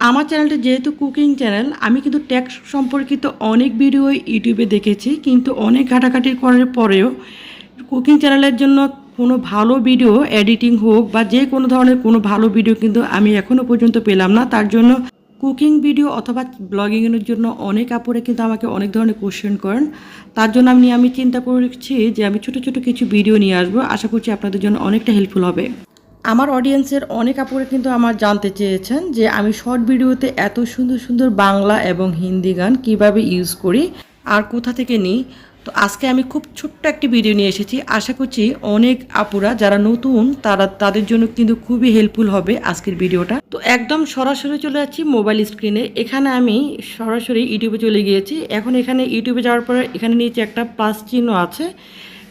আমার চ্যানেলটা যেহেতু কুকিং চ্যানেল, আমি কিন্তু ট্যাক্স সম্পর্কিত অনেক ভিডিও ইউটিউবে দেখেছি, কিন্তু অনেক ঘাটাঘাটি করার পরেও কুকিং চ্যানেলের জন্য কোনো ভালো ভিডিও এডিটিং হোক বা যে কোনো ধরনের কোনো ভালো ভিডিও কিন্তু আমি এখনও পর্যন্ত পেলাম না। তার জন্য কুকিং ভিডিও অথবা ব্লগিংয়ের জন্য অনেক আপুরে কিন্তু আমাকে অনেক ধরনের কোশ্চেন করেন। তার জন্য আমি চিন্তা করেছি যে আমি ছোটো ছোটো কিছু ভিডিও নিয়ে আসবো। আশা করছি আপনাদের জন্য অনেকটা হেল্পফুল হবে। আমার অডিয়েন্সের অনেক আপুরে কিন্তু আমার জানতে চেয়েছেন যে আমি শর্ট ভিডিওতে এত সুন্দর সুন্দর বাংলা এবং হিন্দি গান কিভাবে ইউজ করি আর কোথা থেকে নিই। তো আজকে আমি খুব ছোট্ট একটি ভিডিও নিয়ে এসেছি। আশা করছি অনেক আপুরা যারা নতুন তাদের জন্য কিন্তু খুবই হেল্পফুল হবে আজকের ভিডিওটা। তো একদম সরাসরি চলে যাচ্ছি মোবাইল স্ক্রিনে। এখানে আমি সরাসরি ইউটিউবে চলে গিয়েছি। এখন এখানে ইউটিউবে যাওয়ার পরে এখানে নিচে একটা প্লাস চিহ্ন আছে,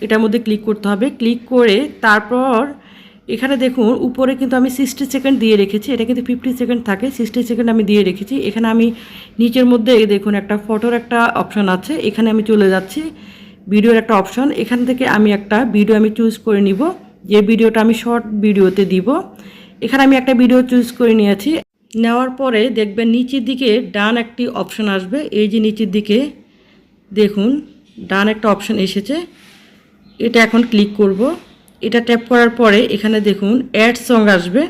এটার মধ্যে ক্লিক করতে হবে। ক্লিক করে তারপর এখানে দেখুন উপরে কিন্তু আমি 60 সেকেন্ড দিয়ে রেখেছি। এটা কিন্তু 50 সেকেন্ড থাকে, 60 সেকেন্ড আমি দিয়ে রেখেছি। এখানে আমি নিচের মধ্যে দেখুন একটা ফটোর একটা অপশন আছে, এখানে আমি চলে যাচ্ছি। ভিডিওর একটা অপশন, এখান থেকে আমি একটা ভিডিও চুজ করে নিব, যে ভিডিওটা আমি শর্ট ভিডিওতে দিব। এখানে আমি একটা ভিডিও চুজ করে নিয়েছি। নেওয়ার পরে দেখবেন নিচের দিকে ডান একটি অপশন আসবে। এই যে নিচের দিকে দেখুন ডান একটা অপশন এসেছে, এটা এখন ক্লিক করব। এটা ট্যাপ করার পরে এখানে দেখুন অ্যাড সং আসবে।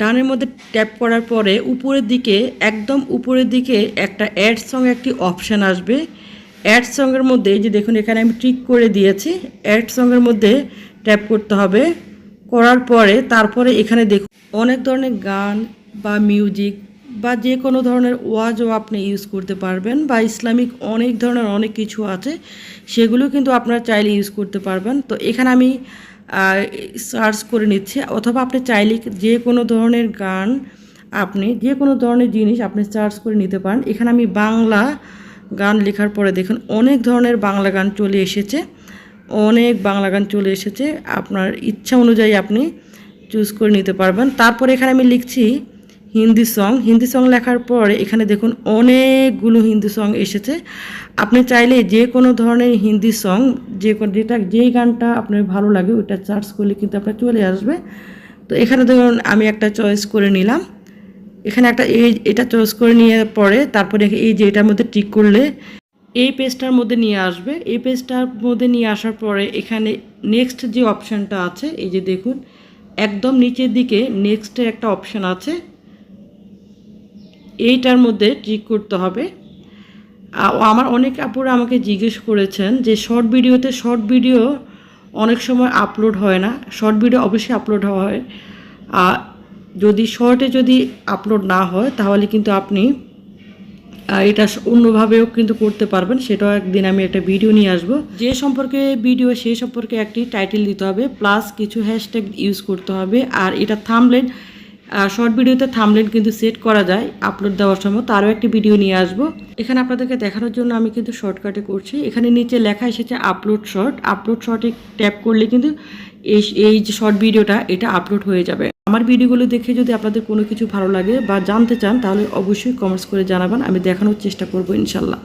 ডানের মধ্যে ট্যাপ করার পরে উপরের দিকে একদম উপরের দিকে একটা অ্যাড সং একটি অপশান আসবে। অ্যাড সঙ্গের মধ্যে যে দেখুন এখানে আমি টিক করে দিয়েছি, অ্যাড সঙ্গের মধ্যে ট্যাপ করতে হবে। করার পরে তারপরে এখানে দেখুন অনেক ধরনের গান বা মিউজিক বা যে কোনো ধরনের ওয়াজও আপনি ইউজ করতে পারবেন, বা ইসলামিক অনেক ধরনের অনেক কিছু আছে, সেগুলো কিন্তু আপনারা চাইলে ইউজ করতে পারবেন। তো এখানে আমি সার্চ করে নিচ্ছি, অথবা আপনি চাইলে যে কোনো ধরনের গান, আপনি যে কোনো ধরনের জিনিস আপনি সার্চ করে নিতে পারেন। এখানে আমি বাংলা গান লেখার পরে দেখুন অনেক ধরনের বাংলা গান চলে এসেছে, অনেক বাংলা গান চলে এসেছে। আপনার ইচ্ছা অনুযায়ী আপনি চুজ করে নিতে পারবেন। তারপরে এখানে আমি লিখছি হিন্দি সং লেখার পরে এখানে দেখুন অনেকগুলো হিন্দি সং এসেছে। আপনি চাইলে যে কোনো ধরনের হিন্দি সং যেই গানটা আপনার ভালো লাগে ওইটা সার্চ করলে কিন্তু আপনার চলে আসবে। তো এখানে ধরুন আমি একটা চয়েস করে নিলাম, এখানে একটা এটা চয়েস করে নিয়ে পরে তারপরে এই যে এটার মধ্যে টিক করলে এই পেজটার মধ্যে নিয়ে আসবে। এই পেজটার মধ্যে নিয়ে আসার পরে এখানে নেক্সট যে অপশানটা আছে, এই যে দেখুন একদম নিচের দিকে নেক্সটের একটা অপশান আছে, এইটার মধ্যে টিক করতে হবে। আমার অনেক আপুরা আমাকে জিজ্ঞেস করেছেন যে শর্ট ভিডিও অনেক সময় আপলোড হয় না। শর্ট ভিডিও অবশ্যই আপলোড হয়, যদি শর্টে আপলোড না হয় তাহলে কিন্তু আপনি এটা অন্যভাবেও কিন্তু করতে পারবেন। সেটাও একদিন আমি একটা ভিডিও নিয়ে আসব। যে সম্পর্কে ভিডিও সেই সম্পর্কে একটি টাইটেল দিতে হবে, প্লাস কিছু হ্যাশট্যাগ ইউজ করতে হবে। আর এটা থাম্বনেল, শর্ট ভিডিওতে থাম্বনেল কিন্তু সেট করা যায় আপলোড দেওয়ার সময়, তারও একটি ভিডিও নিয়ে আসব। এখানে আপনাদেরকে দেখানোর জন্য আমি কিন্তু শর্টকাটে করছি। এখানে নিচে লেখা এসেছে আপলোড শর্টে ট্যাপ করলে কিন্তু এই যে শর্ট ভিডিওটা এটা আপলোড হয়ে যাবে। আমার ভিডিওগুলো দেখে যদি আপনাদের কোনো কিছু ভালো লাগে বা জানতে চান তাহলে অবশ্যই কমেন্টস করে জানাবেন, আমি দেখানোর চেষ্টা করব ইনশাল্লাহ।